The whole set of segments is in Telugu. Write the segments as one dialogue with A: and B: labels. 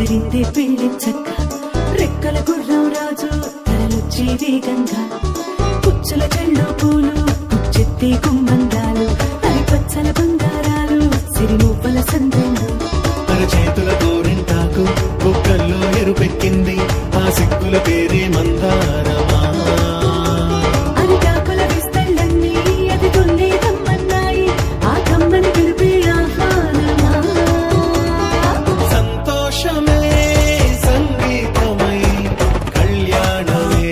A: కుదిరిందే పెళ్లి చక్క రెక్కల గుర్రం రాజు తరలొచ్చే వేగంగా పుచ్చల చెళ్ళు పూలు పుచ్చెత్తే గుమ్మందాలు అవి పచ్చల బంగారాలు సిరిమూపల సందేలు
B: తన చేతుల గోరింటాకు బొక్కల్లో ఎరుపెక్కింది ఆ సిక్కుల పేరే మందారమా
A: అరిటాకుల విస్తళ్ళన్నీ అది తొందే కమ్మన్నాయి ఆ కమ్మని పిలిపే ఆహ్వానమా
B: సంతోషమే సంగీతమై కళ్యాణమే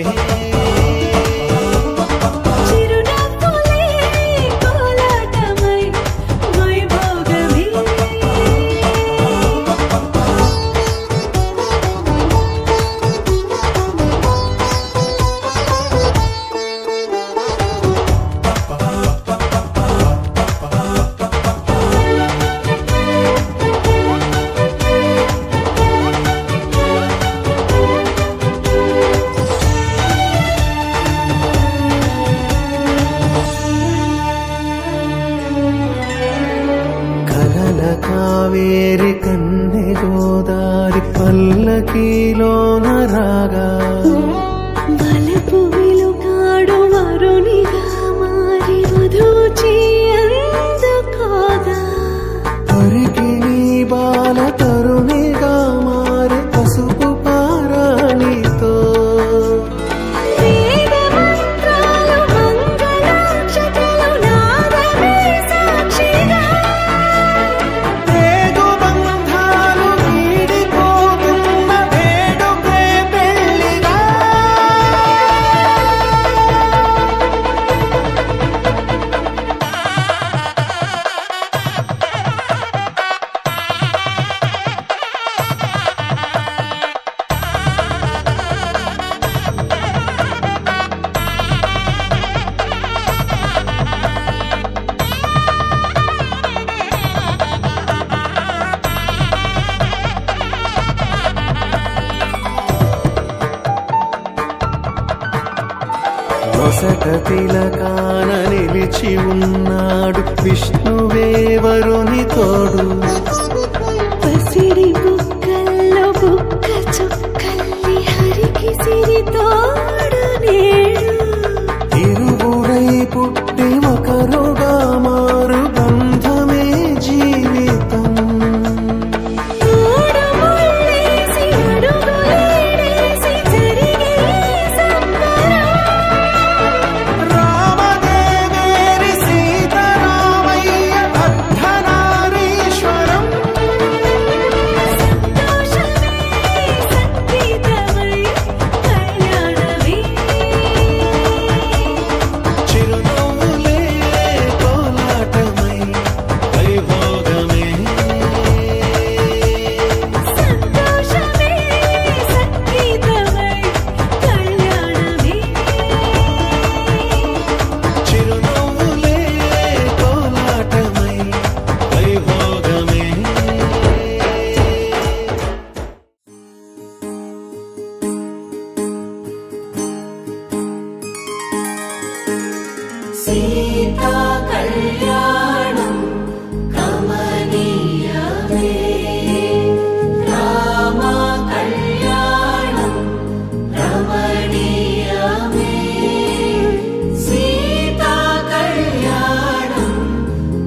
A: చిరునవ్వులే కోలాటమై వైభోగమే
B: కలల కావేరి కన్నె గోదారి పల్లకీలోన రాగా
A: వలపు వెలుగాడు వరునిగా మారి వధూచి అందుకోగా
B: తరికి నీ బాల తరుణిగా మారి పసుపు పారాణితో
A: వేద మంత్రాలు మంగళాక్షతలు నాదమే సాక్షిగా
B: రేగు బంధాలు వీడిపోతున్న వేడుకే పెళ్లిగా నొసట తిలకాన నిలిచి ఉన్నాడు విష్ణువే వరుని తోడు
A: పసిడి బుక్కల్లో బుక్క చుక్కల్లి హరికి సిరి తోడు నేడు
B: ఇరువురై పుట్టి ఒకరుగా మారు బంధమే జీవితం
A: తోడు ముళ్ళేసి అడుగులేడేసి జరిగే సంబరం
B: రామదేవేరి సీతారామయ్య అర్ధనారీశ్వరం
A: సంతోషమే సంగీతమై కళ్యాణమే
B: చిరునవ్వులే కోలాటమై వైభోగమే
A: సంతోషమే సంగీతమై కళ్యాణమే
B: చిరునవ్వులే కోలాటమై వైభోగమే
A: సీతా కళ్యాణం కమనీయమే రామ కళ్యాణం రమణీయమే సీతా కళ్యాణం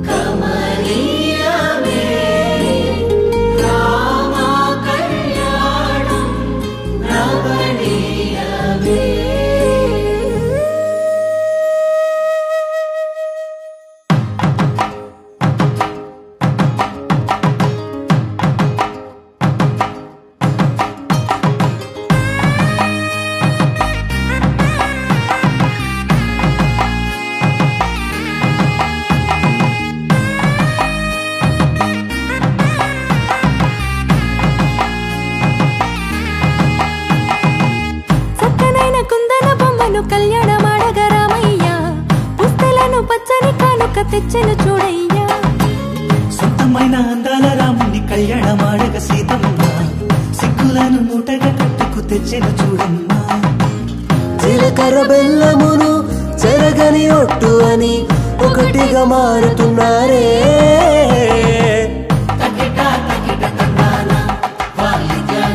A: కమనీయమే రామ కళ్యాణం రమణీయమే చక్కనైన కుందన బొమ్మను కళ్యాణమాడగ రామయ్య పుస్తలను పచ్చని కానుక తెచ్చెను చూడయ్యా
C: సొంతమైన అందాల రాముని కళ్యాణమాడగ సీతమ్మ సిగ్గులను మూటగా కట్టుకు తెచ్చెను చూడమ్మా
D: జీలకర్ర బెల్లమును చెరగని ఒట్టు అని ఒకటిగా మారుతున్నారే
A: తగిట తగిట తందాన వాయిద్యాల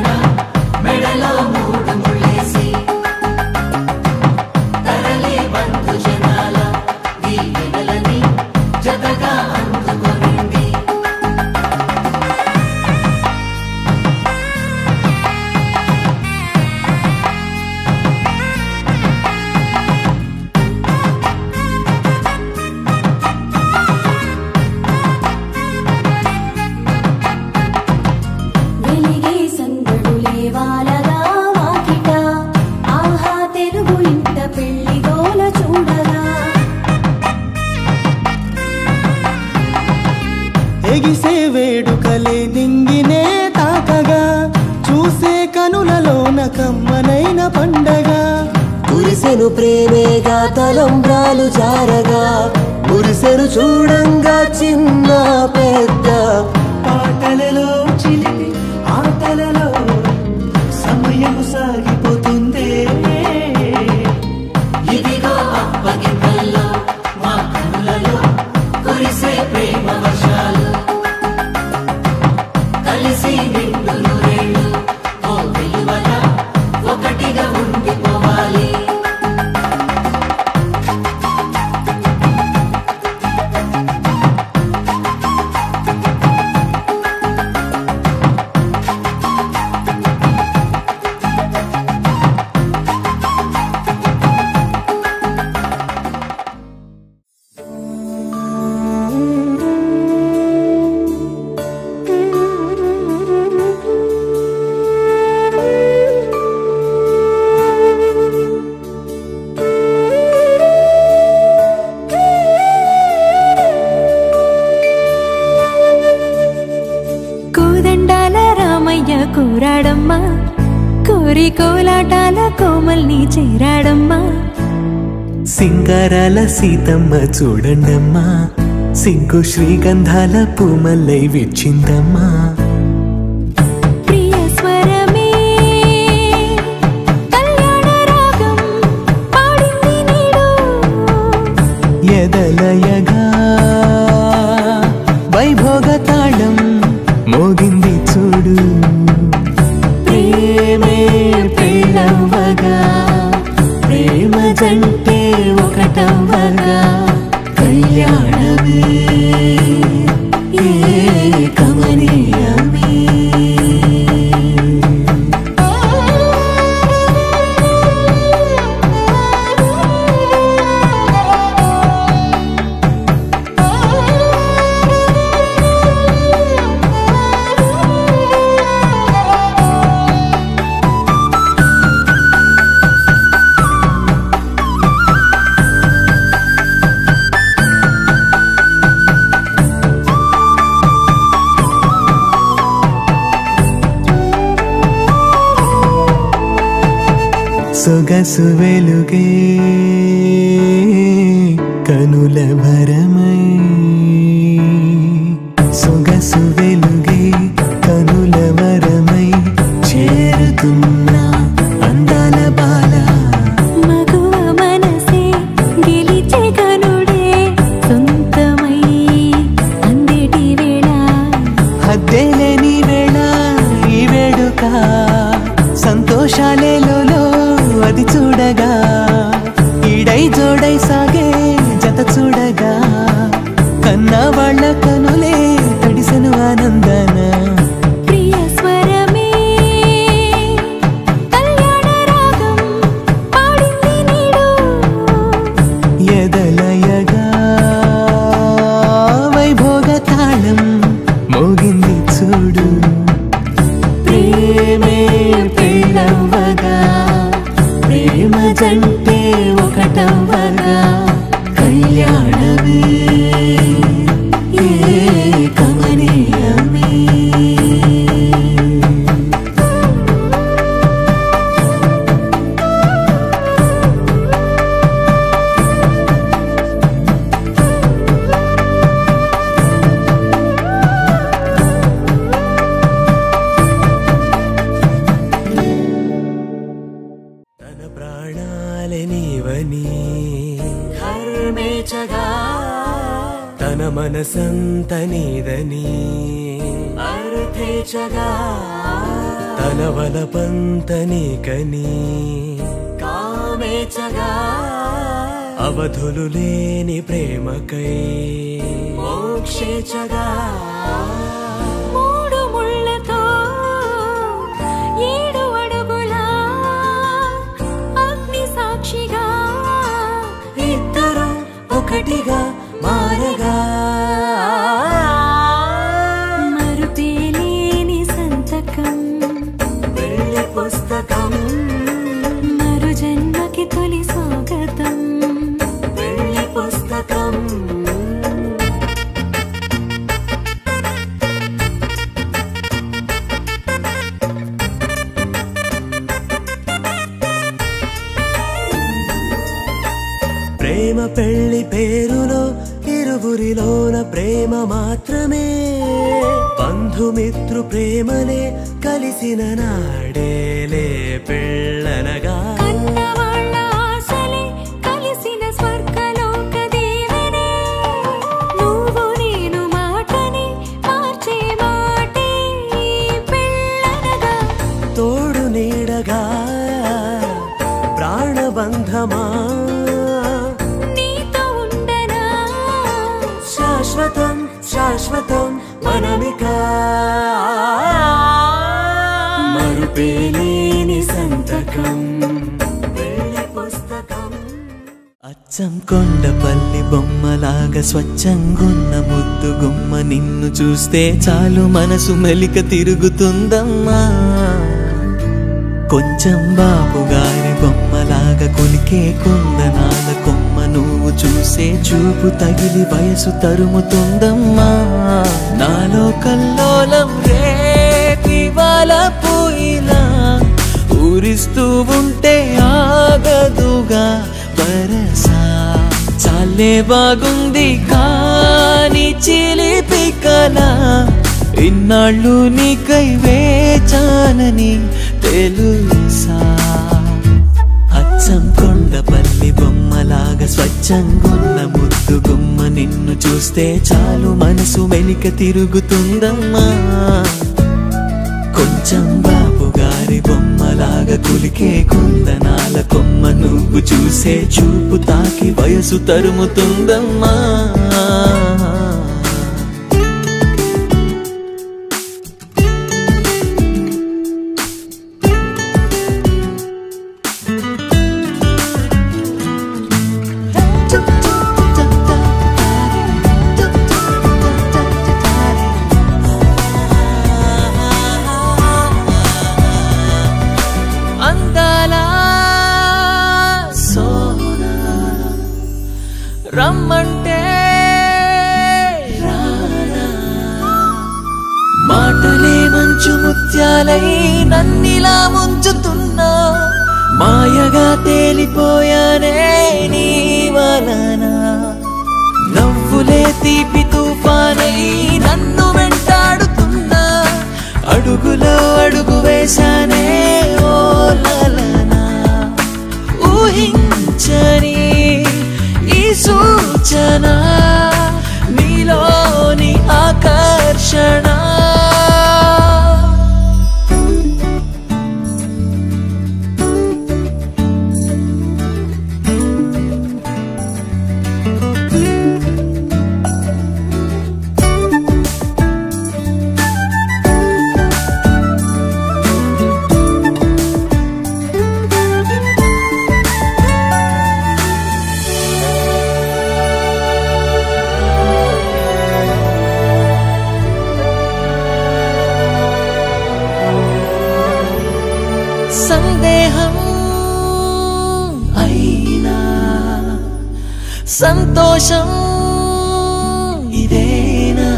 C: ఎగిసే వేడుకలే నింగినే తాకగా చూసే కనులలోన కమ్మనైన పండగ
D: కురిసెను ప్రేమేగా తలంబ్రాలు జారగా మురిసెను చూడంగా చిన్న పెద్ద
C: పాటలలో చిలిపి ఆటలలో సమయం సాగిపోతుందే
A: ఇదిగో అప్పగింతల్లో మా కనులలో కురిసే ప్రేమ వర్షాలు కలిసి నిండులు రేళ్ళు ఓ విలువల ఒకటిగా ఉండిపోవాలి కోరాడమ్మా కోరి కోలాటాల కోమల్ని చేరాడమ్మా
C: సింగారాల సీతమ్మ చూడండమ్మా సింగు శ్రీగంధాల పూమల్లై విచ్చిందమ్మా
A: ప్రియ స్వరమే కళ్యాణ రాగం పాడింది నీడు
C: ఎదలయగా వైభోగ తాళం మోగింది చూడు ప్రేమే పెళ్ళవ్వగా ప్రేమ జంటే ఒకటవ్వగా కళ్యాణమే కమనీయమే సొగసు వెలుగే కనుల భరమై సొగసు వెలుగే కనుల వరమై చేరుతున్నా అందాల బాల
A: మగువ మనసే గెలిచే కనుడే సొంతమై అందేటి వేళ
C: హద్దేలేని వేళ ఈ వేడుక సంతోషాలేలో అది చూడగా ఈడై జోడై సాగే జత చూడగా కన్నా వాళ్ళ కనులే తడిసెను ఆనందన
A: ప్రియ స్వరమే కళ్యాణ రాగం పాడింది నీడు
C: ఎదలయగా వైభోగ తాళం మోగింది చూడు ప్రేమే పెళ్ళవ్వగా ప్రేమ జంటే ఒకటవ్వగా కళ్యాణమే కమనీయమే తన మనసంత నీదని అర్థేచగా తన వలపంత నీకని కామేచగా అవధులు లేని ప్రేమకై మోక్షేచగా
A: మూడు ముళ్ళతో 7 అడుగుల అగ్ని సాక్షిగా
C: ఇద్దరు ఒకటిగా మారగా
A: మరుపేలేని సంతకం
C: పెళ్లి పుస్తకం
A: మరు జన్మకి తొలి స్వాగతం
C: పెళ్లి పుస్తకం
D: ఇరువురిలోన ప్రేమ మాత్రమే బంధుమిత్రు ప్రేమలే కలిసిన నాడేలే పెళ్ళనగా
A: కన్నవాళ్ళ ఆశలే కలిసిన స్వర్గలోక దీవెనే నువ్వు నేను మాటని మార్చే మాటే పెళ్ళనగా
D: తోడు నీడగా ప్రాణబంధమా
A: నీతో ఉండనా
D: శాశ్వతం శాశ్వతం మనమిక మరుపేలేని సంతకం
A: పెళ్లి పుస్తకం
C: అచ్చం కొండపల్లి బొమ్మలాగా స్వచ్ఛంగున్న ముద్దు గుమ్మ నిన్ను చూస్తే చాలు మనసు మెలిక తిరుగుతుందమ్మా కొంచెం బాపు గారి బొమ్మలాగా కొలికే కుందనాల కొమ్మ నువ్వు చూసే చూపు తగిలి వయసు తరుముతుందమ్మా నాలో కల్లోలం రేపివాల పూయిలా ఊరిస్తూ ఉంటే ఆగదుగా వరసా చాలే బాగుంది కాని చిలిపి కల ఇన్నాళ్ళు నీకై వేచానని తెలుసా అచ్చం కొండపల్లి బొమ్మలాగా స్వచ్ఛంగున్న ముద్దు గుమ్మ నిన్ను చూస్తే చాలు మనసు మెలిక తిరుగుతుందమ్మా కొంచెం బాపు గారి బొమ్మలాగా కులికే కుందనాల కొమ్మ నువ్వు చూసే చూపు తాకి వయసు తరుముతుందమ్మా రమ్మంటే మాటలే మంచు ముత్యాలై నన్నిలా ముంచుతున్నా మాయగా తేలిపోయానే నీ వలన నవ్వులే తీపి తుఫానై నన్ను వెంటాడుతున్నా అడుగులో అడుగు వేశానే ఓ లలనా ఊహించని సూచన నీలోని ఆకర్షణ సందేహం అయినా సంతోషం ఇదేనా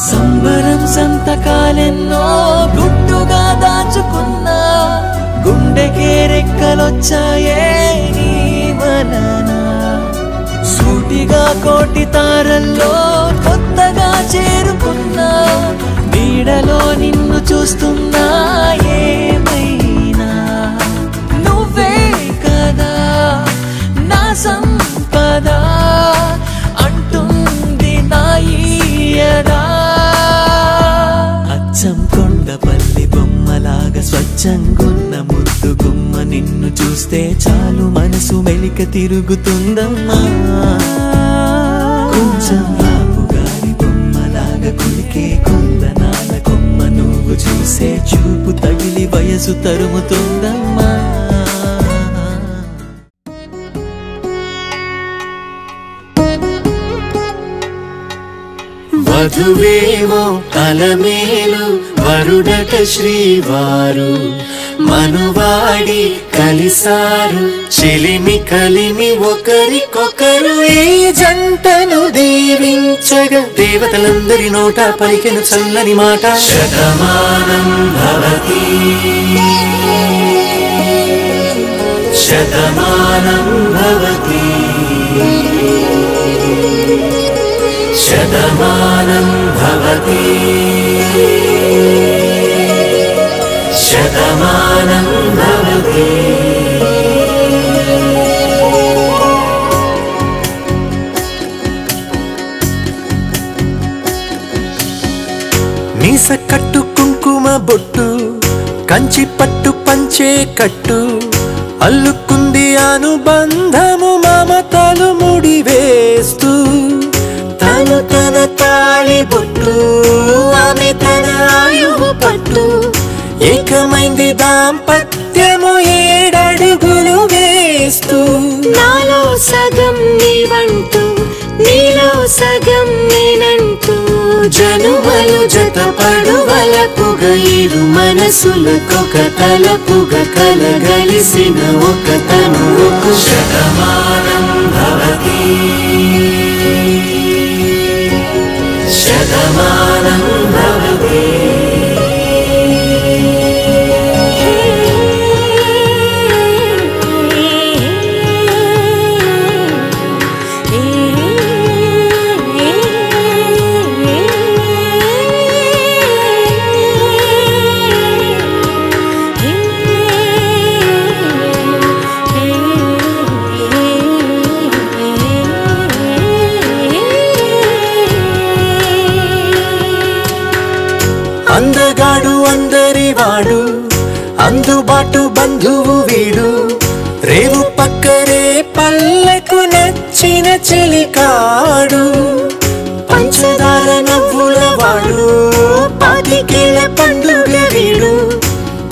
C: సంబరం సంతకాలెన్నో గుట్టుగా దాచుకున్నా గుండెకే రెక్కలొచ్చాయే నీ వలన సూటిగా కోటి తారల్లో కొత్తగా చేరుకున్నా నీడలో నిన్ను చూస్తున్నా ఏమైనా నువ్వే కదా నా సంపద అంటుంది నా ఈయదా అచ్చం కొండపల్లి బొమ్మలాగా స్వచ్ఛంగున్న ముద్దు గుమ్మ నిన్ను చూస్తే చాలు మనసు మెలిక తిరుగుతుందమ్మా కొంచెం బాపు గారి బొమ్మలాగా కులికే కుందనాల కొమ్మ నువ్వు చూసే చూపు తగిలి వయసు తరుముతుందమ్మా
D: వధువేమో అలమేలు వరుడట శ్రీవారు మనువాడి కలిసారు చెలిమి కలిమి ఒకరికొకరు ఈ జంటను దీవించగా దేవతలందరి నోట పలికెను చల్లని మాట శతమానం భవతి శతమానం భవతి శతమానం భవతి శతమానం భవతి.
C: మీస కట్టు కుంకుమ బొట్టు కంచి పట్టు పంచే కట్టు అల్లుకుంది అనుబంధము మమతలు ముడివేస్తూ తను తన తాళి బొట్టు ఆమె తన ఆయువు పట్టు ఏకమైంది దాంపత్యము 7 అడుగులు వేస్తూ
A: నాలో సగం నీవంటూ నీలో సగం నేనంటూ
C: జనుమలు జతపడువలపుగ ఇరు మనసులకొక తలపుగ కలగలిసిన ఒక తనువుకు
D: శతమానం భవతి శతమానం భవతి.
C: అందగాడు అందరివాడు అందుబాటు బంధువు వీడు రేవు పక్కరే పల్లెకు నచ్చిన చెలికాడు పంచదార నవ్వుల వాడు 25 ఏళ్ల పండుగ వీడు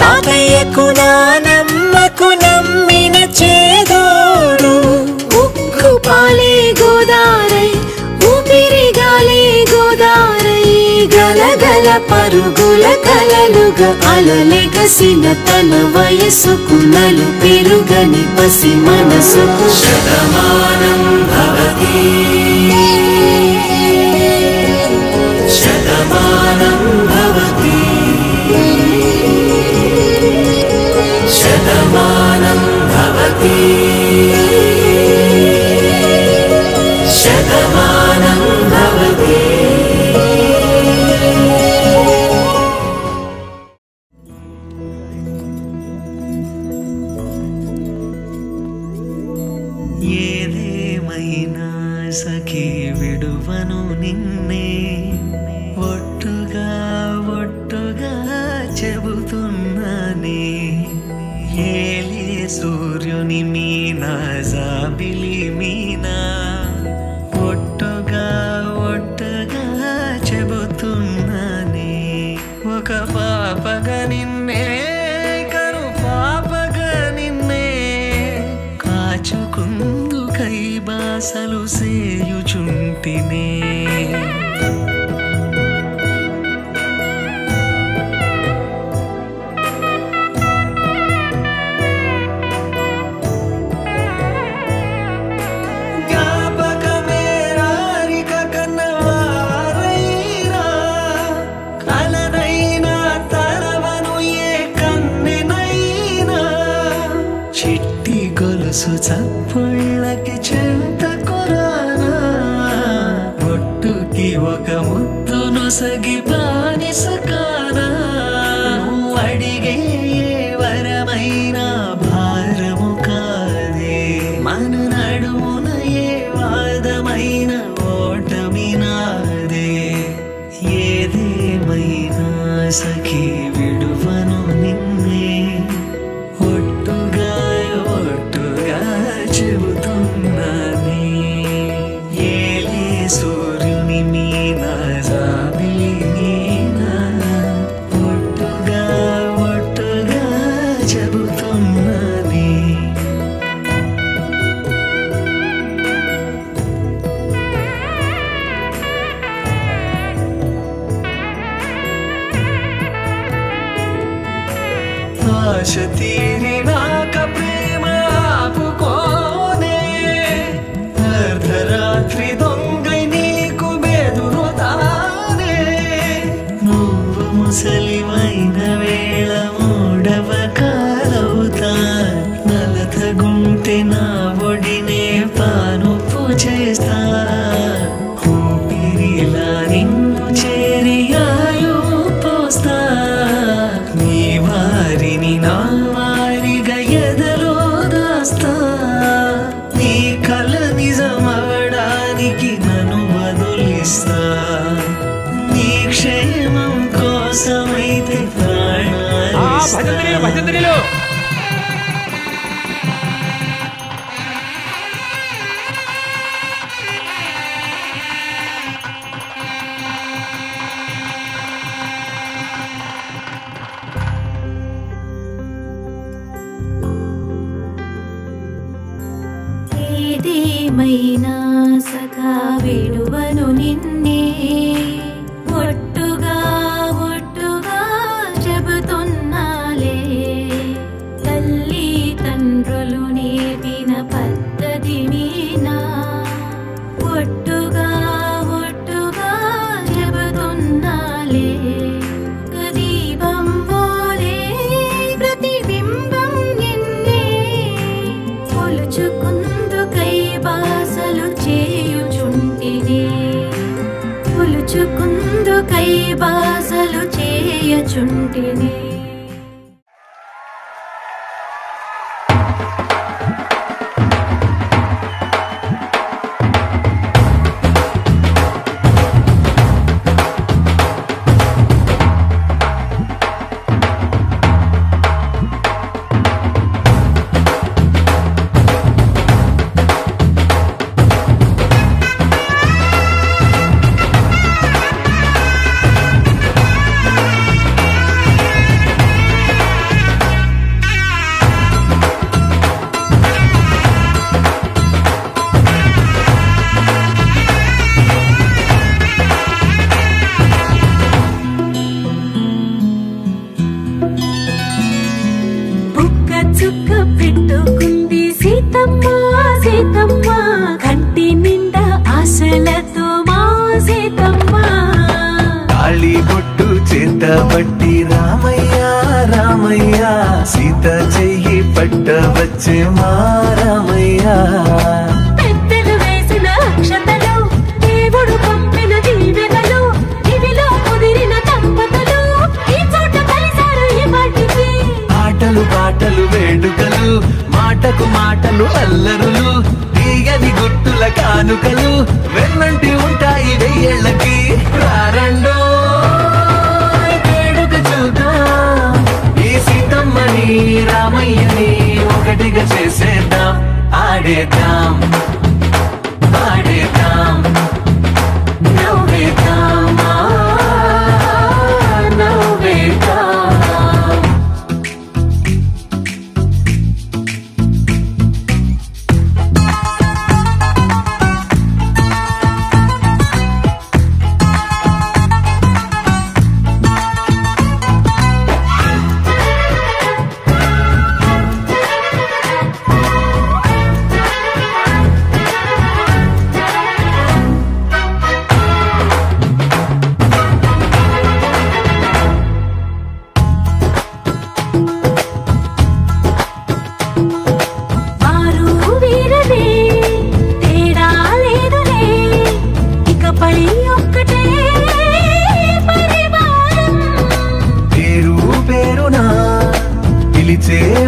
C: తాతయ్యకు నానమ్మకు నమ్మిన చేదోడు
A: ఉక్కు పాలే గోదారై ఊపిరిగాలే గోదారై గలగల పరుగుల కలలుగా అలలెగసిన తన వయసుకు నలు పెరుగని పసి మనసుకు
D: శతమానం భవతి శతమానం భవతి శతమానం భవతి శతమానం భవతి.
C: ఏదేమైనా సఖీ విడువను నిన్నే ఒట్టుగా ఒట్టుగా చెబుతున్నానే ఏలే సూర్యుని మీనా జాబిలి మీనా ఒట్టుగా ఒట్టుగా చెబుతున్నానే ఒక పాపగా నిన్నే కను పాపగా నిన్నే కాచుకుందు కై బాసలు సేయుచుంటినే చప్పుళ్ళకి చెంత కొరానా ఒట్టుకి ఒక ముద్దును సగి బానిసకానా అడిగే వరమైన భారము కాదే మన నడుమున ఏ వాదమైన ఓటమి నాదే ఏదేమైనా సఖీ విడువను నిన్నే ఒట్టుగా ఒట్టుగా చెబుతున్నానే ఏలే సూర్యుని మీనా జాబిలి మీనా ఒట్టుగా ఒట్టుగా చెబుతున్నానే ఆశ తీరినాక ప్రేమ ఆపుకోనే అర్ధరాత్రి దొంగై నీకు బెదురుతానే నువ్వు ముసలివైన వేళ మూడవ కాలవుతా నలతగుంటే నా ఒడినే పానుపు చేస్తా ఊపిరి ఇస్తా నీ క్షేమం కోసమైతే
E: భజంత్రీలు
A: ఏదేమైనా సఖా విడువను నిన్నే ఒట్టుగా చెబుతున్నాలే తల్లి తండ్రులు నేర్పిన పద్ధతి మీనా ఒట్టుగా చెబుతున్నాలే దీపం పోలే ప్రతిబింబం నిన్నే కొలుచుకుందుకై బాసలు చేయుచుంటినే కొలుచుకుందుకై బాసలు చేయుచుంటినే చుక్క పెట్టుకుంది సీతమ్మ కంటి నిండా ఆశలతో మా సీతమ్మ
C: తాళి బొట్టు చేత పట్టి రామయ్య సీత చెయ్యి పట్ట వచ్చే మా రామయ్య
A: పెద్దలు వేసిన అక్షతలు దేవుడు పంపిన దీవెనలు ఇవిలో కుదిరిన దంపతులు ఈ చోట కలిసారు ఈ వాటికి
C: ఆటలు పాటలు వేడుకలు మాటకు మాటలు అల్లరులు తీయని గుర్తుల కానుకలు వెన్నంటి ఉంటాయి వెయ్యేళ్ళకి రారండో వేడుక చూద్దాం ఈ సీతమ్మని రామయ్యని ఒకటిగా చేసేద్దాం ఆడేద్దాం నవ్వేద్దాం నవ్వేద్దాం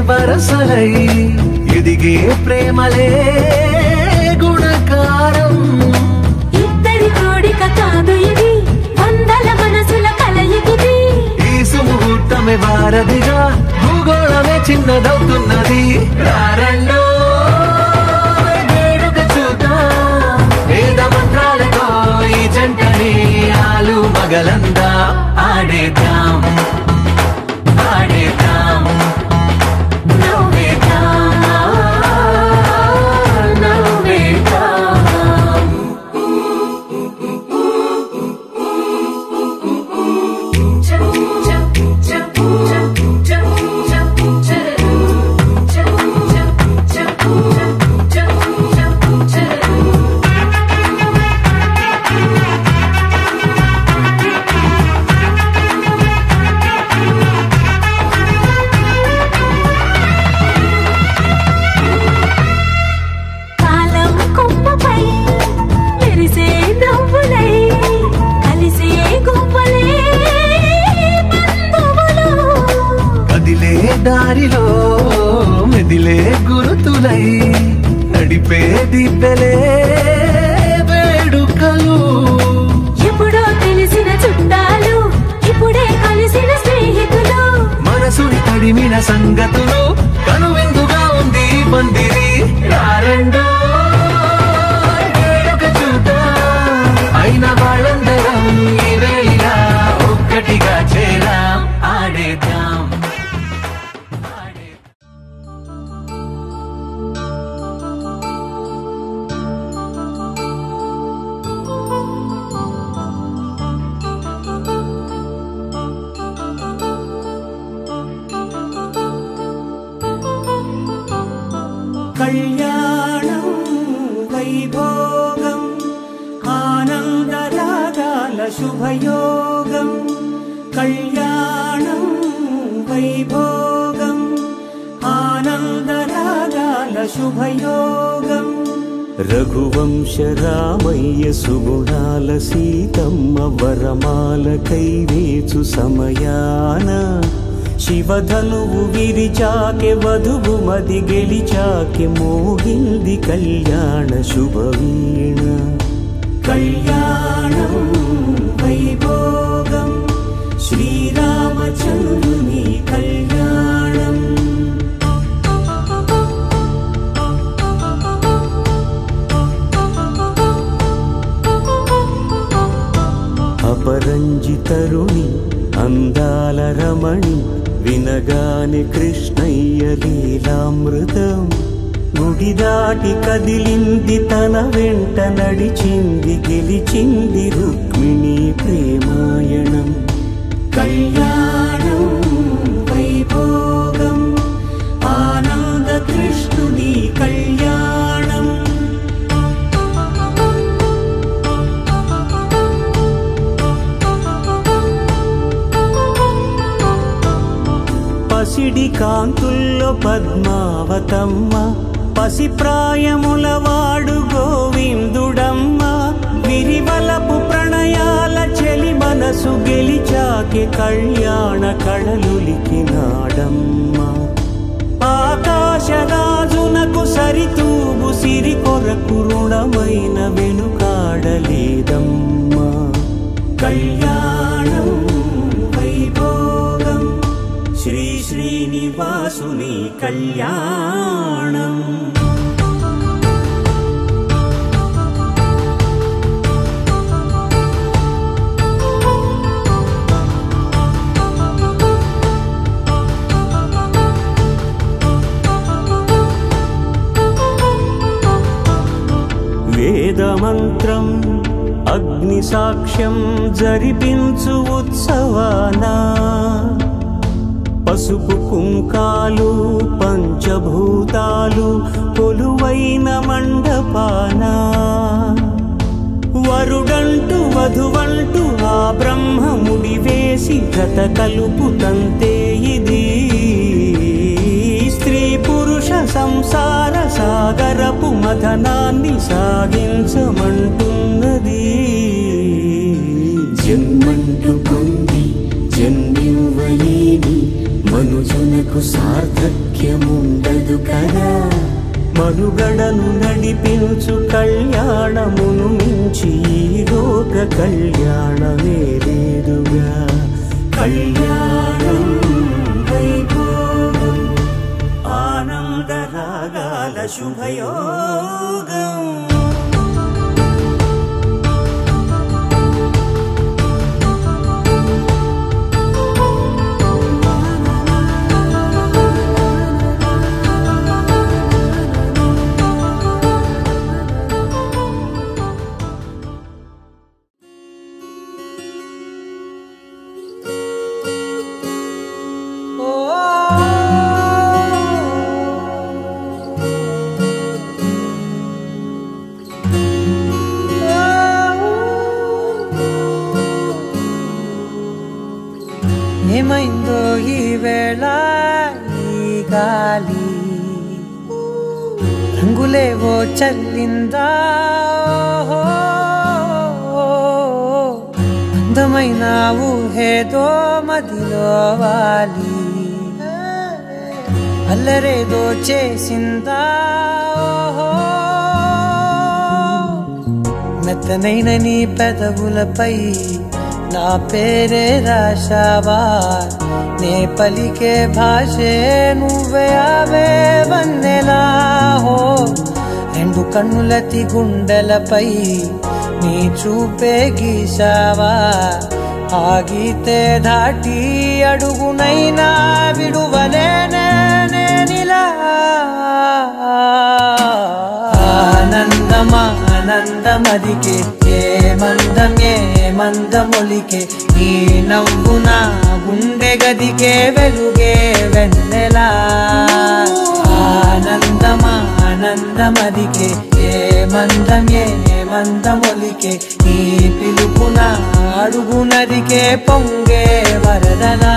C: వరసలై ఎదిగే ప్రేమలే గుణకారం
A: ఇద్దరి కోడిక కాదు ఇది వందల మనసుల కలయికిది
C: ఈ సుముహూర్తమే వారధిగా భూగోళమే చిన్నదవుతున్నది రారండో వేడుక చూద్దాం వేద మంత్రాలతో ఈ జంటని ఆలు మగలందా ఆడేద్దాం దారిలో మెదిలే గురుతులై నడిపే దిబ్బెలే వేడుకలు సంగతులు కనువిందుగా ఉంది పందిరి రారండో వేడుక చూద్దాం అయిన వాళ్ళందరం ఈ వేళ ఒక్కటిగా చేరాం ఆడేద్దాం
E: కళ్యాణం వైభోగం ఆనందరాగాల శుభయోగం కళ్యాణం వైభోగం ఆనందరాగాల శుభయోగం
F: రఘువంశ రామయ్య సుగుణాల సీతమ్మ వరమాల కైవేచు సమయాన శివధనువు విరిచాకె వధువు మది గెలిచాకె మోగింది కళ్యాణ శుభవీణ
E: కళ్యాణం వైభోగం శ్రీరామచంద్రుని కళ్యాణం
F: అపరంజి తరుణి అందాల రమణి వినగాని కృష్ణయ్య లీలామృతం గుడి దాటి కదిలింది తన వెంట నడిచింది గెలిచింది రుక్మిణి ప్రేమాయణం
E: కళ్యాణం వైభోగం ఆనంద కృష్ణుని కళ్యాణం
F: పసిడి కాంతుల్లో పద్మావతమ్మ పసిప్రాయముల వాడు గోవిందుడమ్మ విరివలపు ప్రణయాల చెలి మనసు గెలిచాకె కళ్యాణ కళలులికినాడమ్మ ఆకాశరాజునకు సరితూగు సిరి కొరకు రుణమైన వెనుకాడలేదమ్మా కళ్యాణం వైభోగం శ్రీ శ్రీనివాసుని కళ్యాణం వేదమంత్రం అగ్ని సాక్ష్యం జరిపించు ఉత్సవానా పసుపు కుంకాలు పంచభూతాలు కొలువైన మండపాన వరుడంటూ వధువంటూ ఆ బ్రహ్మముడి వేసి గత కలుపుతంతే ఇది స్త్రీ పురుష సంసార సాగరపు మథనాన్ని సాగించమంటున్నది జన్మంటూ పొంది జన్మివ్వలేని మనుజునకు సార్థక్యముండదు కదా మనుగడను నడిపించు కళ్యాణమును మించి ఈ లోక కళ్యాణమే లేదుగా కళ్యాణం వైభోగం ఆనందరాగాల శుభయోగం
E: ఏమైందో ఈ వేళ ఈ గాలి రంగులేవో చల్లిందా అందమైన ఊహేదో మదిలో వాలి అల్లరేదో చేసిందా మెత్తనైన నీ పెదవులపై నా పేరే రాశావా నే పలికే భాషే నువ్వే ఆవే వన్నెలా హో రెండు కన్నులతి గుండెలపై నీ చూపే గీశావా ఆగితే దాటి అడుగునైనా విడువలేనే నేనిలా ఆనందమదికే ఏ మందమొలికే ఈ నవ్వు నా గుండె గదికే వెలుగే వెన్నెలా ఆనందమదికే ఏ మందమొలికే ఈ పిలుపున అడుగు నదికే పొంగే వరదలా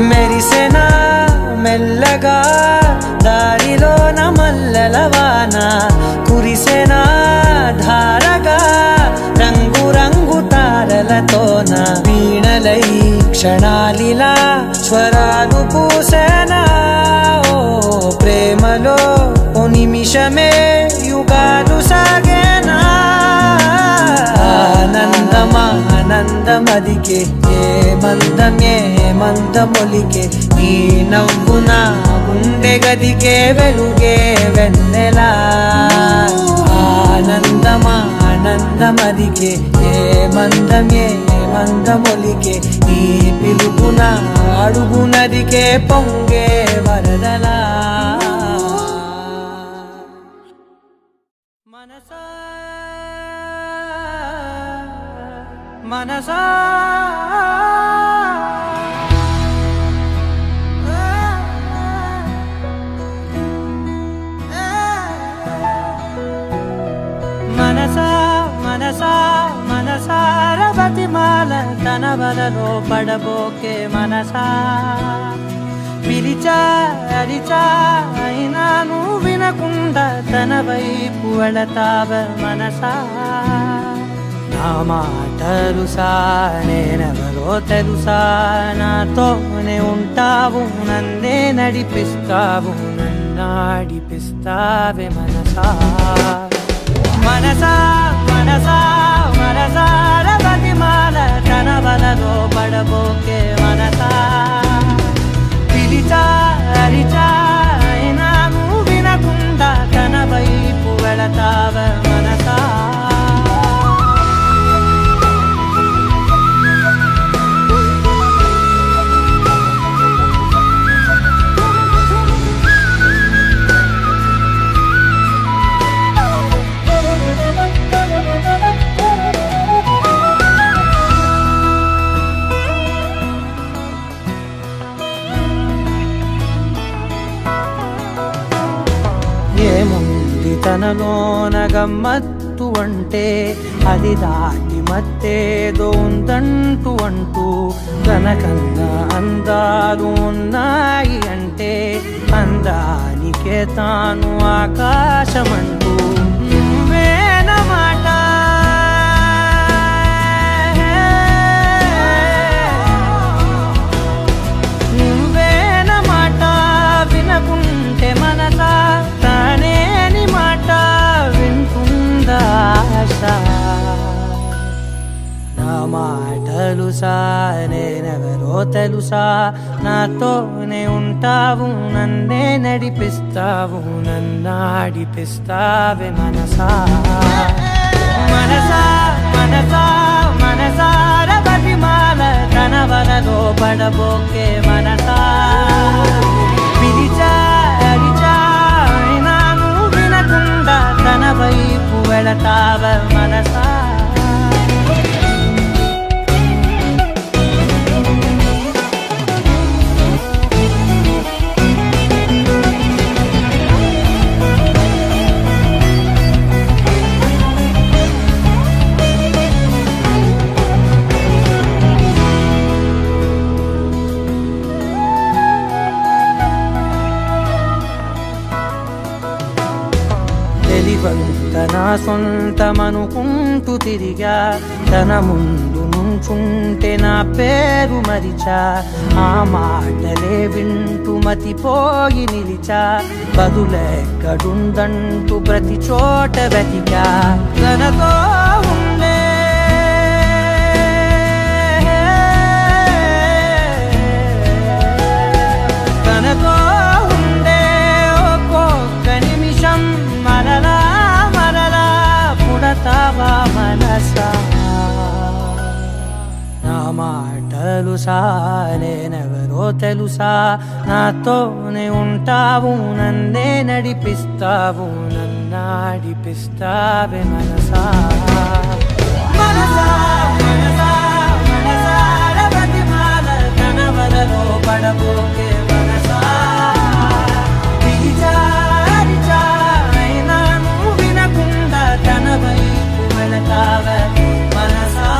E: మెరిసెనా మెల్లగా దారిలోన మల్లెలవాన కురిసెనా ధారగా రంగు రంగు తారలతోన వీణలై క్షణాలిలా స్వరాలు పూసేనా ఓ ప్రేమలో ఓ నిమిషమే యుగాలు సాగేనా ఆనందమదికే ఏ మందమొలికే ఈ నవ్వు నా గుండె గదికే వెలుగే వెన్నెలా ఆనందమదికే ఏ మందమొలికే ఈ పిలుపున అడుగు నదికే పొంగే వరదలా మనసా మనసారవతిమాల తన వలలో పడబోకే మనసా పిలిచా అరిచా అయినా నువ్వు వినకుండా తన వైపు వెళతావ మనసా నా మాటలుసా నేనెవరో తెలుసా నాతోనే ఉంటావు నన్నే నడిపిస్తావు నన్నాడిపిస్తావే మనసా మనసారవతిమాల తన వలలో పడబోకే మనసా పిలిచా అరిచా అయినా నువ్వు వినకుండా తన వైపు వెళతావ మనసా ఏముంది తనలోన గమ్మత్తు అంటే అది దాటి మత్తేదో ఉందంటూ అంటూ తనకన్నా అందాలు ఉన్నాయి అంటే అందానికే తాను ఆకాశమంటూ నువ్వేనమాట వినకుంటే మనసా తానేని మాట వింటుందా నా మాటలుసా నేనెవరో తెలుసా నాతోనే ఉంటావు నన్నే నడిపిస్తావు నన్నాడిపిస్తావే మనసా మనసా పడబోకే మనసా పిలిచా అడిచా అయినా నువ్వు వినకుండా తన వైపు వెళతావ మనసా తన సొంతమనుకుంటూ తిరిగా తన ముందు నుంచుంటే నా పేరు మరిచా ఆ మాటలే వింటూ మతిపోయి నిలిచా బదులెక్కడుందంటూ ప్రతి చోట వెతికా తనతో ఉండే తనతో ఉండే ఒక్కొక్క నిమిషం మరలా పుడతావా మనసా నా మాటలు సాలేనెవరో తెలుసా నాతోనే ఉంటావు నన్నే నడిపిస్తావు నన్నాడిపిస్తావే మనసా మనసా మనసా మనసార ప్రతిమాల కనవలలో పడబోకే మనసా పిలిచారిచా అయినా నువ్వు వినకుండా తన వైపు వెళతావ మనసా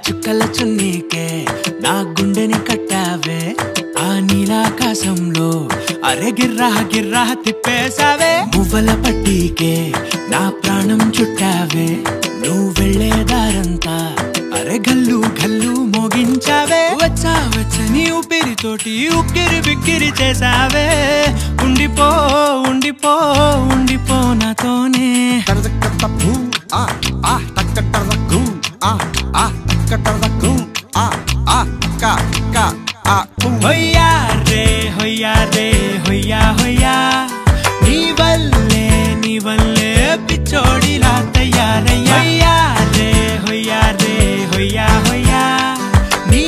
G: చుక్కల చున్నీకే నా గుండెని కట్టావే ఆ నీలాకాశంలో అరే గిర్రా గిర్రా తిప్పేసావే మువ్వల పట్టీకే నా ప్రాణం చుట్టావే నువ్వు వెళ్ళేదారంతా అరే గల్లు గల్లు మోగించావే వచ్చా వచ్చని ఊపిరితోటి ఉక్కిరి బిక్కిరి చేసావే ఉండిపో ఉండిపో ఉండిపో నాతోనే హొయ్యా రే హొయ్యా రే హొయ్యా హొయ్యా నీ వల్లే పిచ్చోడిలా తయారయ్యా రే హొయ్యా రే హొయ్యా హొయ్యా నీ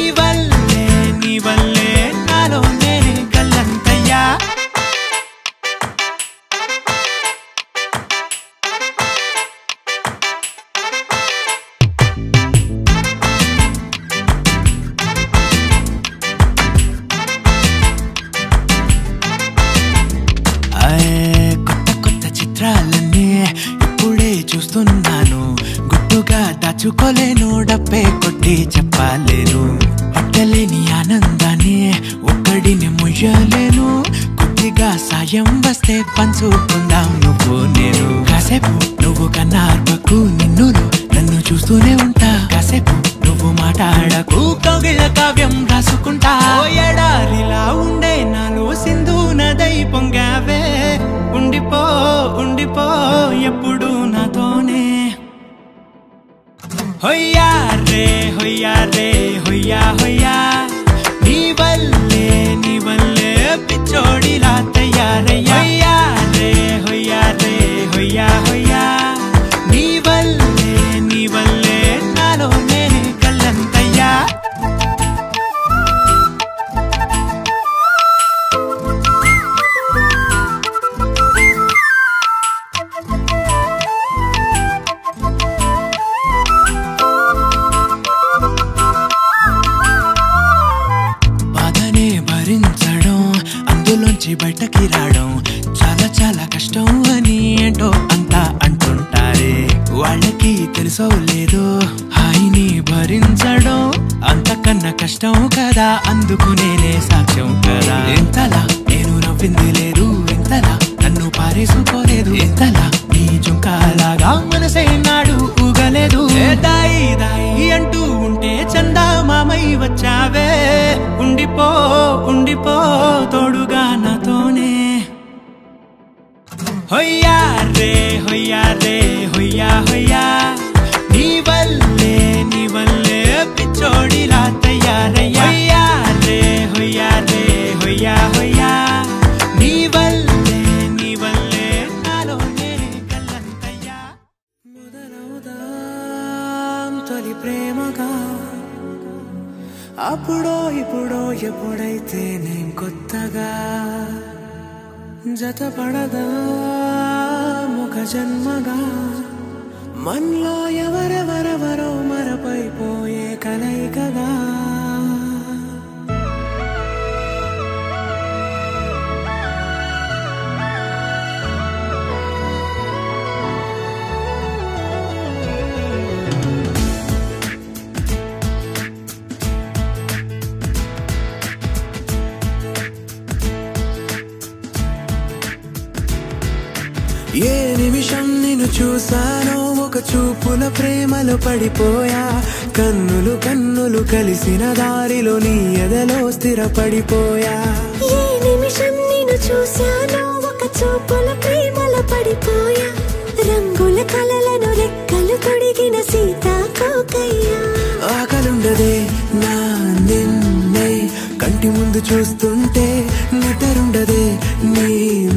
G: వల్లే నాలో నేనే గల్లంతయ్యా కొత్త చిత్రాలన్నీ ఇప్పుడే చూస్తున్నాను గుట్టుగా దాచుకోలేను డబ్బే కొట్టి చెప్పలేను పట్టలేని ఆనందాన్ని ఒక్కడిని ముయ్యలేను కొద్దిగా సాయం వస్తే పంచుకుందాం నువ్వు నేను కాసేపు నువ్వు కన్నార్పకు నిన్నులు నన్ను చూస్తూనే ఉంటా కాసేపు నువ్వు మాట్లాడకు కౌగిళ్ళ కావ్యం రాసుకుంటా ఎడారిలా ఉండే నాలో సింధు నదై పొంగావే ఉండిపో ఉండిపో ఎప్పుడు నాతోనే హొయ్యా రే హొయ్యా రే హొయ్యా హొయ్యా నీ వల్లే పిచ్చోడిలా తయారయ్యా రే హొయ్యా రే హొయ్యా హొయ్యా నీ వల్లే నాలో నేనే గల్లంతయ్యా అందులోంచి బయటకి రావడం చాలా చాలా కష్టం అని ఏంటో అంతా అంటుంటారే వాళ్ళకి తెలుసో లేదో హాయిని భరించడం అంతకన్నా కష్టం కదా అందుకు నేనే సాక్ష్యం కదా ఎంతలా నేను నవ్వింది లేదు ఎంతలా నన్ను పారేసుకోలేదు ఎంతలా నీ జుంకాలాగా మనసే నాడు ఊగలేదు దాయి దాయి అంటూ ఉంటే చందా మామై వచ్చావే ఉండిపో ఉండిపో తోడుగా నాతోనే హొయ్యా రే హొయ్యా రే హొయ్యా హొయ్యా నీ వల్లే పిచ్చోడిలా తయారయ్యా హొయ్యా రే హొయ్యా రే హొయ్యా హొయ్యా నీ వల్లే నాలోనే కల్లంతయ్యా
E: మొదలవుదాం తొలి ప్రేమగా అప్పుడో ఇప్పుడో ఎప్పుడైతే నేను కొత్తగా జతపడదా ముఖ జన్మగా మనలో ఎవరెవరెవరో మరపైపోయే కలయికగా ఏ నిమిషం నిన్ను చూసానో ఒక చూపుల ప్రేమలో పడిపోయా కన్నులు కన్నులు కలిసిన దారిలో నీ ఎదలో స్థిరపడిపోయా
A: ఏ నిమిషం నిన్ను చూసానో ఒక చూపుల ప్రేమలో పడిపోయా రంగుల కలలను రెక్కలు తొడిగిన సీతాకోకయ్యా
E: ఆకలుండదే నా నిన్నే కంటి ముందు చూస్తుంటే నిద్రుండదే నీ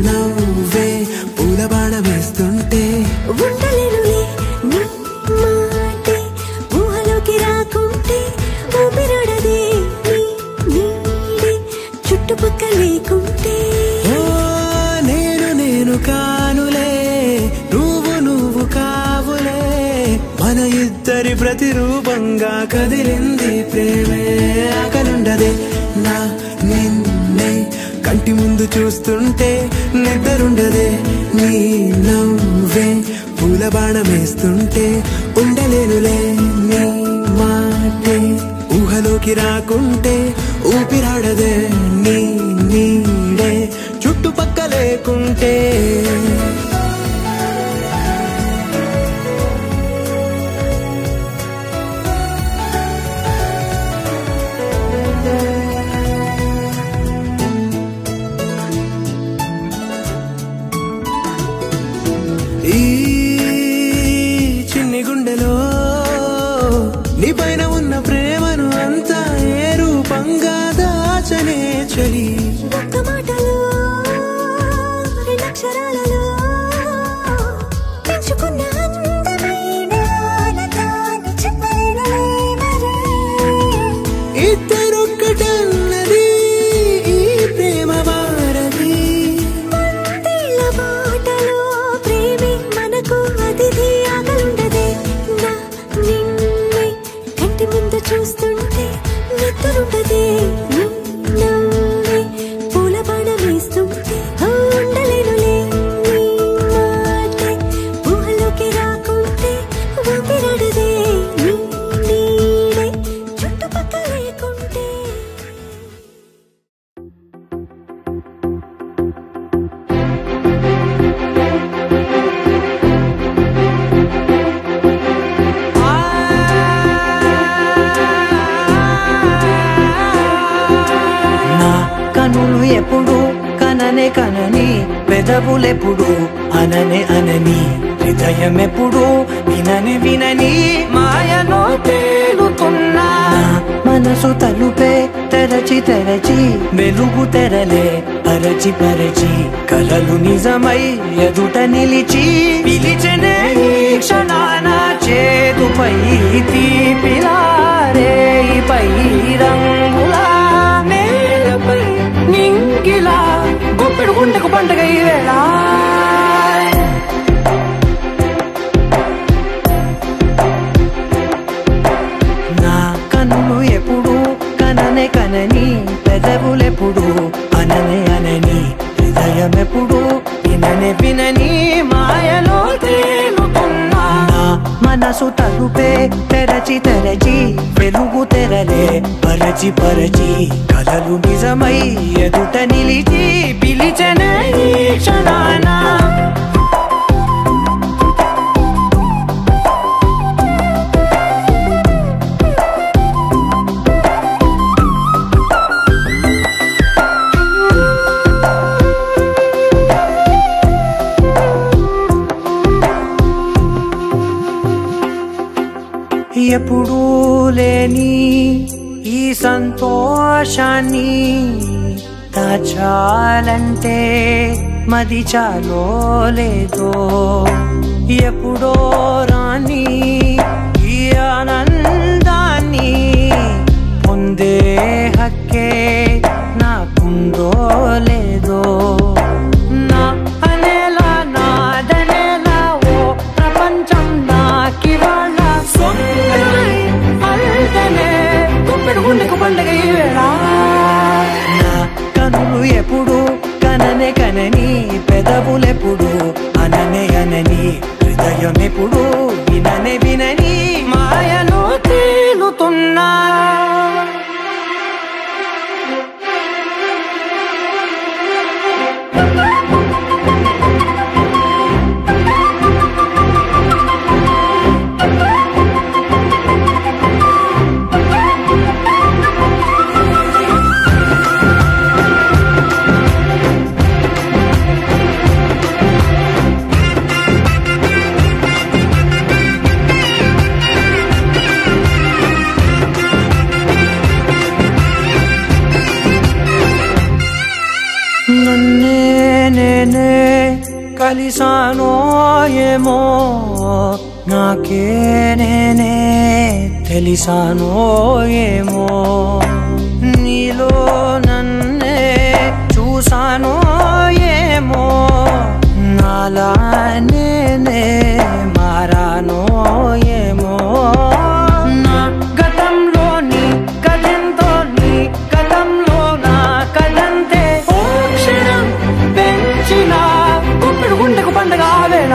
E: నవ్వే పూల బాణ వేస్తుంటే
A: ఉండలేనులే నీ మాటే ఊహలోకి రాకుంటే ఊపిరాడదే నీ నీడే చుట్టుపక్కల లేకుంటే
E: నేను కానులే నువ్వు కావులే మన ఇద్దరి ప్రతిరూపంగా కదిలింది ప్రేమే ఆకలుండదే నా నిన్నే కంటి ముందు చూస్తుంటే నిద్రుండదే నీ నవ్వే పూల బాణం వేస్తుంటే ఉండలేనులే నీ మాటే ఊహలోకి రాకుంటే ఊపిరాడదే నీ నీడే చుట్టుపక్క లేకుంటే ఈ చిన్ని గుండెలో నీ పైన ఉన్న ప్రేమను అంతా ఏ రూపంగా దాచనే చలి
A: ఒక్క మాటలో రెండక్షరాలలో పెంచుకున్న అందమైన ఆనందాన్ని చెప్పలేనులే మరి
E: ఇద్దరొక్కటన్నది ఈ ప్రేమ వారది
A: మందిళ్ళ బాటలో ప్రేమే మనకు అతిథి ఆగలుండదే నా నిన్నే కంటి ముందు చూస్తుంటే నిద్రుండదే నీ నవ్వే పూల బాణం వేస్తుంటే ఉండలేనులే నీ మాటే ఊహలోకి రాకుంటే ఊపిరాడదే నీ నీడే చుట్టుపక్కల లేకుంటే
F: నా కనులు ఎప్పుడు కననే కనని పెదవులెప్పుడు అననే అనని హృదయం ఎప్పుడు వినని వినని మాయలో తేలుతున్నా మనసు తలుపే తెరచి తెరచి వెలుగు తెరలే పరచి పరచి కలలు నిజమై ఎదుట నిలిచి పిలిచనే ఈ క్షణాన చేదుపై తీపిలారే పై రంగులా నేలపై నింగిలా గుప్పెడు గుండెకు పండుగ ఈ వేళ నా కన్నులు ఎప్పుడు కననే కనని పెదవులెప్పుడు అననే అనని హృదయం ఎప్పుడు విననే వినని మాయలో తేలుతున్నా నా మనసు తలుపే తెరచి తెరచి వెలుగు తెరలే పరచి పరచి కలలు నిజమై ఎదుట నిలిచి పిలిచనే ఈ క్షణాన ఎప్పుడూ లేని ఈ సంతోషాన్ని దాచాలంటే మది చాలో లేదో ఎప్పుడో రాని ఈ ఆనందాన్ని పొందే హక్కే నాకుందో లేదో నా అనేలా నాదనేలా ఓ ప్రపంచం నాకివాళ్ళ సొంతమై అల్దనే గుప్పెడు గుండెకు పండగ ఈ వేళ నా కనులు ఎప్పుడు కననే కనని పెదవులెప్పుడు అననే అనని హృదయం ఎప్పుడు విననే వినని మాయలో తేలుతున్నా నన్నే నేనే కలిసానో ఏమో నాకే నేనే తెలిసానో ఏమో నీలో నన్నే చూసానో ఏమో నాలా నేనే మారానో ఏమో నా గతంలోని కథంతో నీ గతంలో నా కథంతే క్షణం పెంచిన గుప్పెడు గుండెకు పండగ వేళ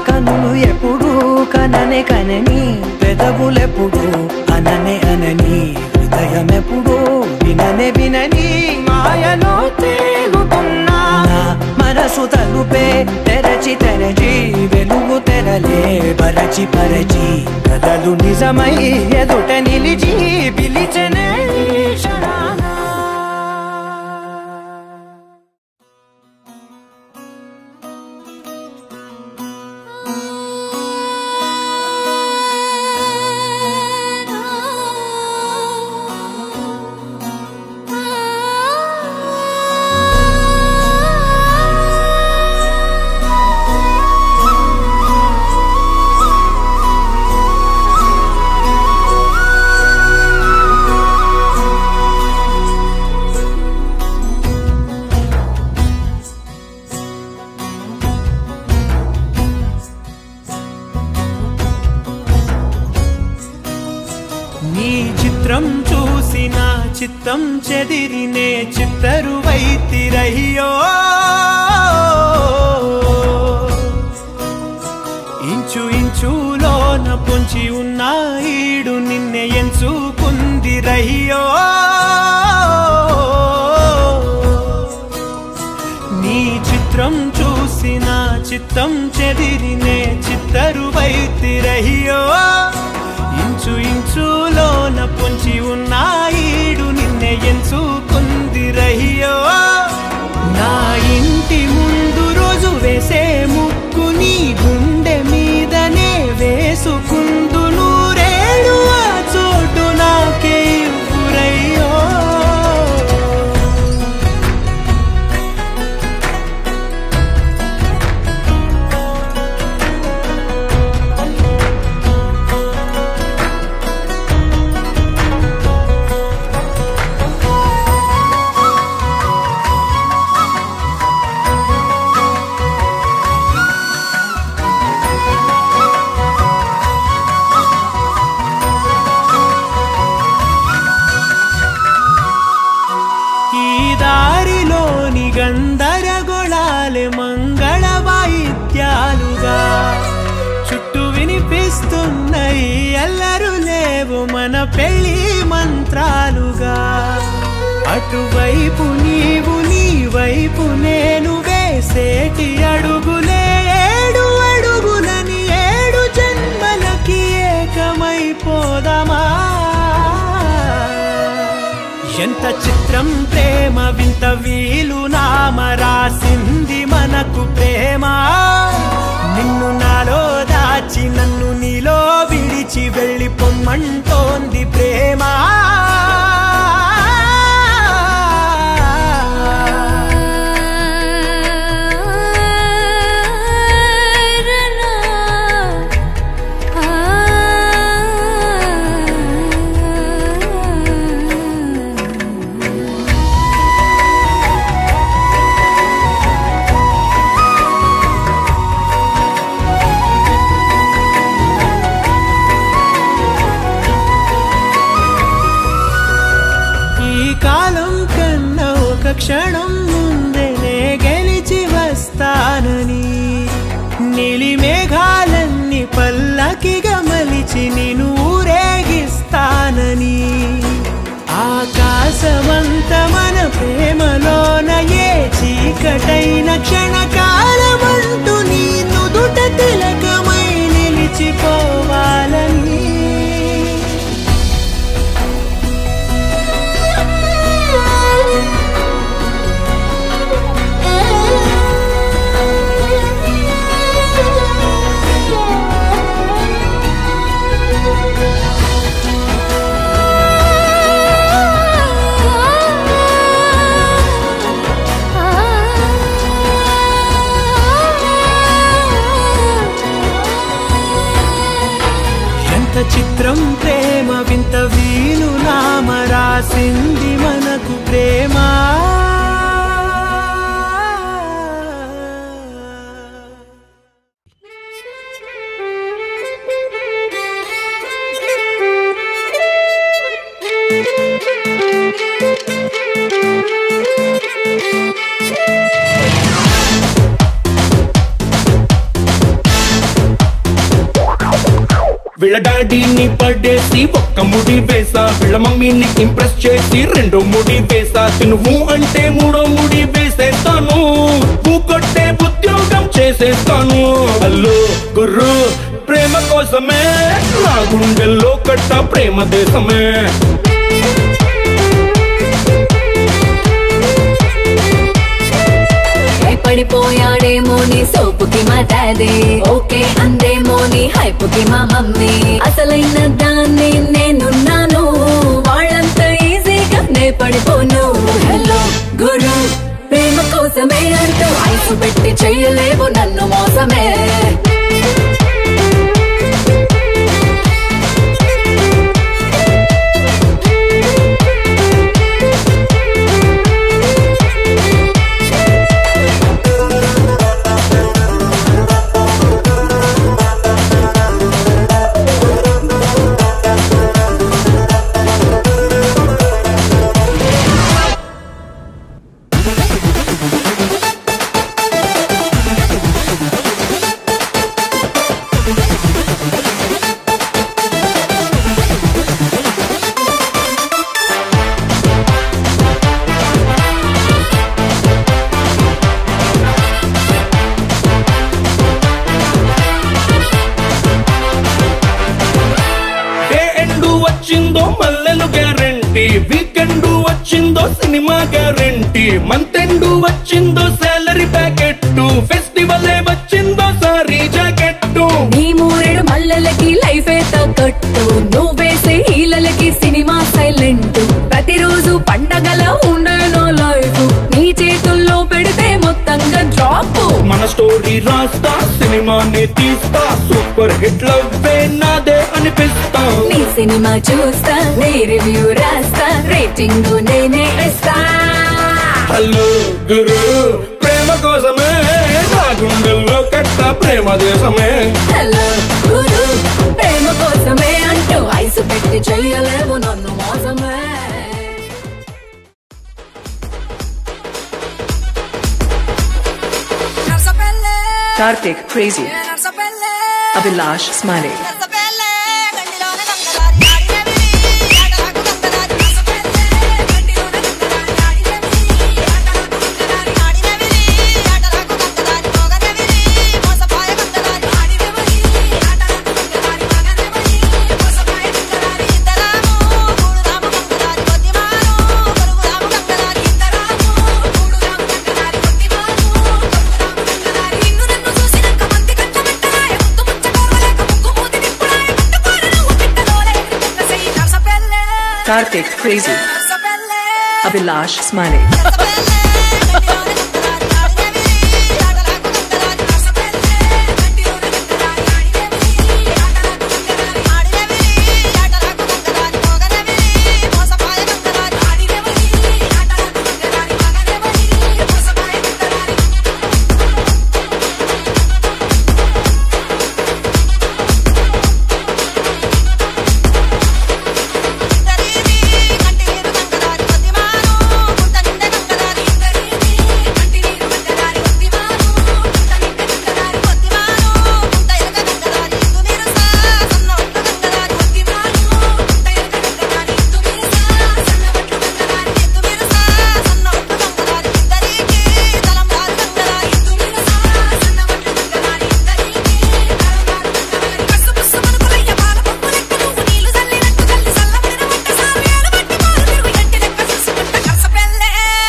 F: కనులు ఎప్పుడు కననే కనని పెదవులెప్పుడు అననే అనని హృదయం ఎప్పుడు విననే వినని మాయలో తేలుతున్నా నా మనసు తలుపే తెరచి తెరచి వెలుగు తెరలే పరచి పరచి కథలు నిజమై ఎదుట నిలిచి పిలిచెనే క్షణానా
G: చిత్రం చూసిన చిత్తం చెదిరినే చిత్తరువైతిరయ్యో ఇంచు ఇంచులోన పొంచి ఉన్న ఈడు నిన్నే ఎంచుకుందిరయ్యో నీ చిత్రం చూసిన చిత్తం చెదిరినే చిత్తరువైతిరయ్యో ఇంచు ఇంచులోన పొంచి ఉన్న ఈడు నిన్నే ఎంచుకుందిరయ్యో నా ఇంటి ముందు రోజు వేసే ముక్కు నీ గుండె మీదనే వేసుకుందు నూరేడు ఆ చోటు నాకే ఇవ్వురయ్యో గందరగోళాలే మంగళ వాయిద్యాలుగా చుట్టూ వినిపిస్తున్నాయి అల్లరు లేవు మన పెళ్లి మంత్రాలుగా అటువైపు నీవు నీ వైపు నేను వేసేటి అడుగులే ఏడు అడుగులని ఏడు జన్మలకి ఏకమైపోదామా ఎంత చిత్రం ప్రేమ వింత వీలు నామ రాసింది
F: క్షణం ముందే గెలిచి వస్తానని నీలి మేఘాలన్నీ పల్లకిగా మలిచి నిన్ను ఊరేగిస్తానని ఆకాశమంత మన ప్రేమలోన ఏ చీకటైన క్షణకాలమంటూ నీ నుదుట తిలకమై నిలిచిపోవాలని చిత్రం ప్రేమ వింత వీలు నామ రాసింది మనకు ప్రేమ
H: వీళ్ళ డాడీని పడేసి ఒక్క ముడి వేసా, వీళ్ళ మమ్మీని ఇంప్రెస్ చేసి రెండో ముడి వేసా, నువ్వు అంటే మూడో ముడి వేసేస్తాను, నువ్వు కొట్టే ఉద్యోగం చేసేస్తాను. హలో గుర్రు ప్రేమ కోసమే నా గుండెల్లో కట్ట ప్రేమ దేశమే.
A: పడిపోయాడేమో నీ సోపుకి మా డాడీ, ఓకే అందేమో నీ హైపుకి మా మమ్మీ, అసలైన దాన్ని నేనున్నాను, వాళ్ళంత ఈజీగా నే పడిపోను. హలో గురు ప్రేమ కోసమే అంటూ ఐసు పెట్టి చెయ్యలేవు నన్ను మోసమే.
H: మల్లెలు గ్యారంటీ, వీకెండ్ వచ్చిందో సినిమా గ్యారంటీ, మంత్ ఎండ్ వచ్చిందో సాలరీ ప్యాకెట్, ఫెస్టివల్ వచ్చిందో సారీ జాకెట్.
A: నీ మూరెడు మల్లెలకి లైఫ్ తగ్గట్టు, నువ్వేసే హీలలకి సినిమా సైలెంట్, ప్రతిరోజు పండగల ఉండేనో లైఫ్, నీ చేతుల్లో పెడితే మొత్తంగా డ్రాప్.
H: మన స్టోరీ రాస్తా సినిమాని తీస్తా, సూపర్ హిట్ లవ్వే నాదే అనిపిస్తా.
A: నీ సినిమా చూస్తా నీ రివ్యూ రాస్తా, రేటింగ్ నేనే ఇస్తా.
H: హలో గురు ప్రేమ కోసమే నా గుండెల్లో కట్ట ప్రేమ దేశమే.
A: హలో గురు ప్రేమ కోసమే అంటూ ఐసు పెట్టి చెయ్యలేవు నన్ను మోసమే.
I: Karthik Crazy, Abhilash Smale. Karthik Crazy, Abhilash Smale.
J: Thank you.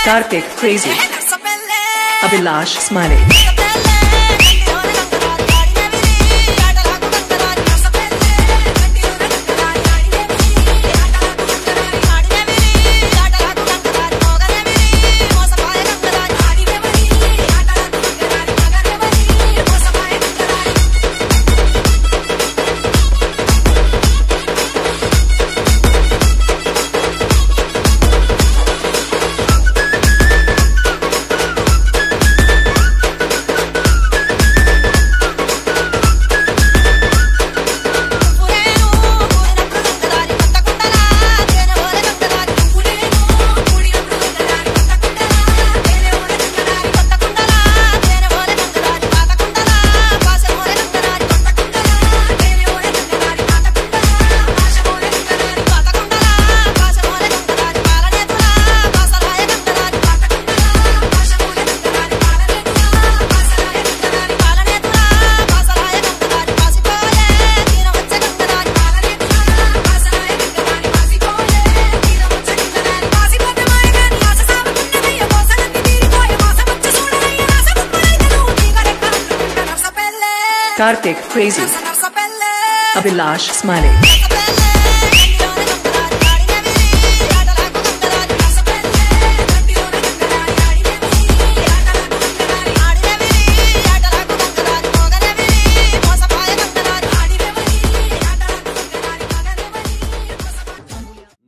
I: Karthik crazy. Abhilash smiling. Karthik crazy. Abhilash smiling.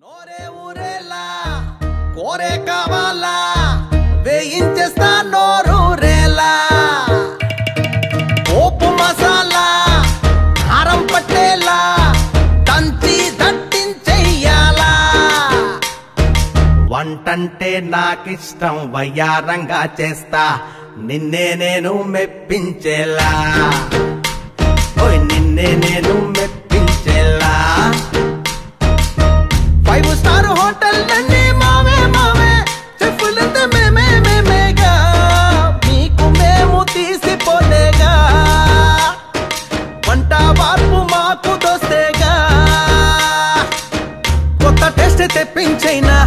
F: నోరే ఊరేలా కోరే కావాలా వేయించేస్తా నోరూరేలా పోపు మసాలా కారం పట్టేలా దంచి దట్టించెయ్యాలా వంటంటే నాకిష్టం వయ్యారంగా చేస్తా నిన్నే నేను మెప్పించేలా ఓయ్ నిన్నే నేను మెప్పించేలా 5 స్టార్ హోటల్ అన్నీ మావే మావే చెప్పులంతా మేమేగా మీకు మేము తీసిపోలేగా వంట వార్పు మాకు దోస్తేగా కొత్త టేస్ట్ తెప్పించైనా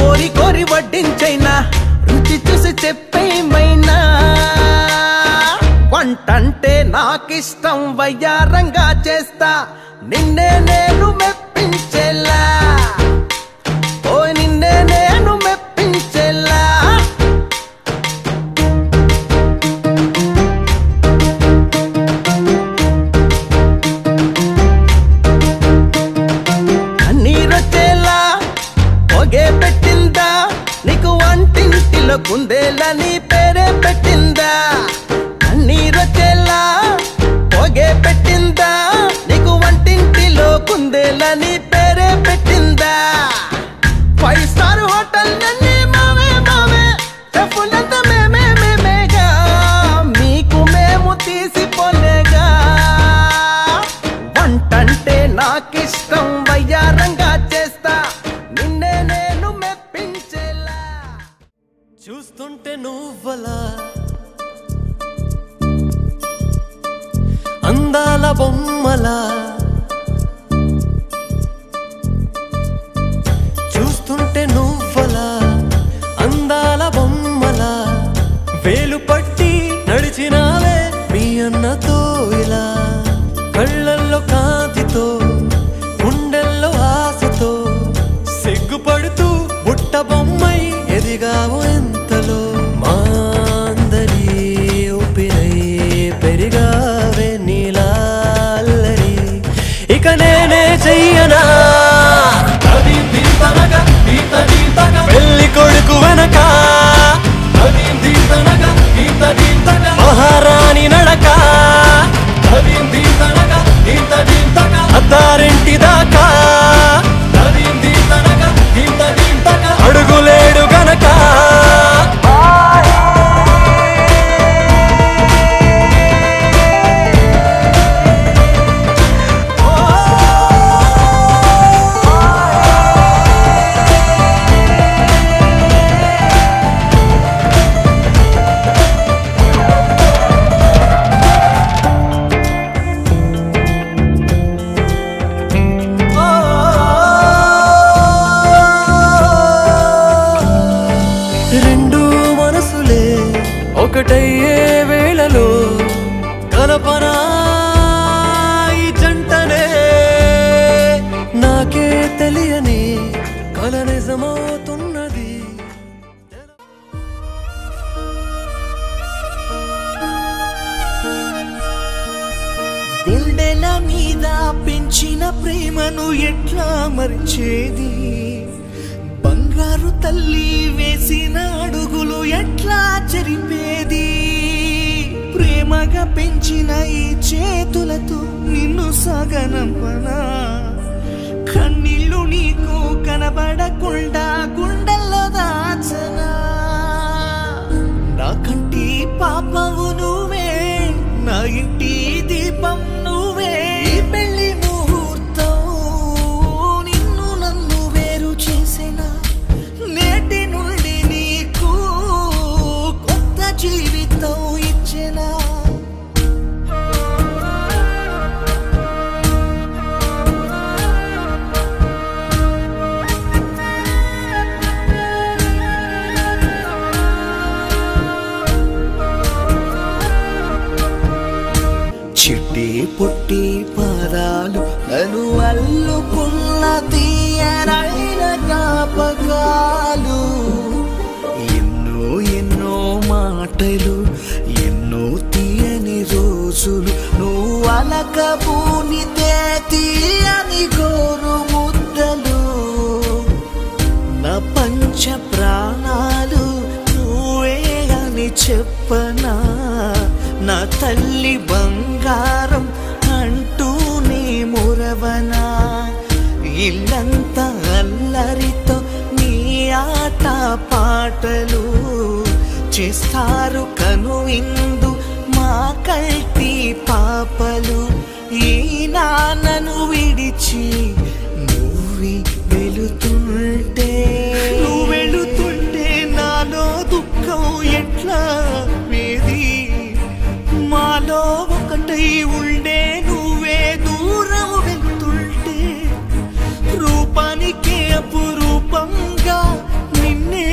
F: కోరి కోరి వడ్డించైనా రుచి చూసి చెప్పేమైనా వంటంటే నాకిష్టం వయ్యారంగా చేస్తా నిన్నే నేను మెప్పించేలా ఓయ్ నిన్నే నేను మెప్పించేలా కన్నీరొచ్చేలా పొగే పెట్టిందా నీకు వంటింటిలో కుందేలా నీ పేరే పెట్టిందా కన్నీరొచ్చేలా పొగే పెట్టిందా నీకు వంటింటిలో కుందేలా నీ పేరే పెట్టిందా 5 స్టార్ హోటల్ అన్నీ మావే మావే చెప్పులంతా మేమేగా మీకు మేము తీసిపోలేగా వంటంటే నాకిష్టం వయ్యారంగా చేస్తా నిన్నే నేను మెప్పించేలా చూస్తుంటే నువ్వలా అందాల బొమ్మలా చూస్తుంటే నువ్వలా అందాల బొమ్మలా వేలు పట్టి నడిచినావే మీ అన్నతో ఇలా కళ్ళల్లో కాంతితో గుండెల్లో ఆశతో సిగ్గుపడుతూ బుట్ట బొమ్మై ఎదిగావు ఎంతలో మాందరి ఊపిరై పెరిగావే నీలాల్లరి ఇక నేనే చెయ్యనా పెళ్లి కొడుకు వెనక మహారాణి నడక అత్తారింటి దాకా అడుగులేడు గనక ఒకటయ్యే వేళలో కల్పన ఈ జంటనే నాకే తెలియని కల నిజమవుతున్నది.
J: గుండెల మీద పెంచిన ప్రేమను ఎట్లా మరిచేది, బంగారు తల్లి వేసిన అడుగులు ఎట్లా చెరిపేది, ప్రేమగా పెంచిన ఈ చేతులతో నిన్ను సాగనంపనా, కన్నీళ్ళు నీకు కనబడకుండా గుండెల్లో దాచనా, నా కంటి పాపవు నువ్వే, నా ఇంటి దీపం నువ్వే, పెళ్లి ముహూర్తం నిన్ను నన్ను వేరు చేసిన, నేటి నుండి నీకు కొత్త జీవితం ఇచ్చెనా. చిట్టి పుట్టి పాదాలు నన్ను అల్లుకున్న తీయరైన జ్ఞాపకాలు, ఎన్నో ఎన్నో మాటలు ఎన్నో తీయని రోజులు, నువ్వు అలకబూనితే తీయని గోరు ముద్దలు, నా పంచ ప్రాణాలు నువ్వే అని చెప్పనా, నా తల్లి బంగారం అంటూనే మురవనా, ఇల్లంతా అల్లరితో నీ ఆట పాటలు చేస్తారు కనువిందు మా కల్టి పాపలు, ఈ నాన్నను విడిచి నువ్వు వెళుతుంటే నాలో దుఃఖం ఎట్లా వేది, మాలో ఒకటై ఉండే నువ్వే దూరం వెళ్తుంటే, రూపానికే అపురూపంగా నిన్నే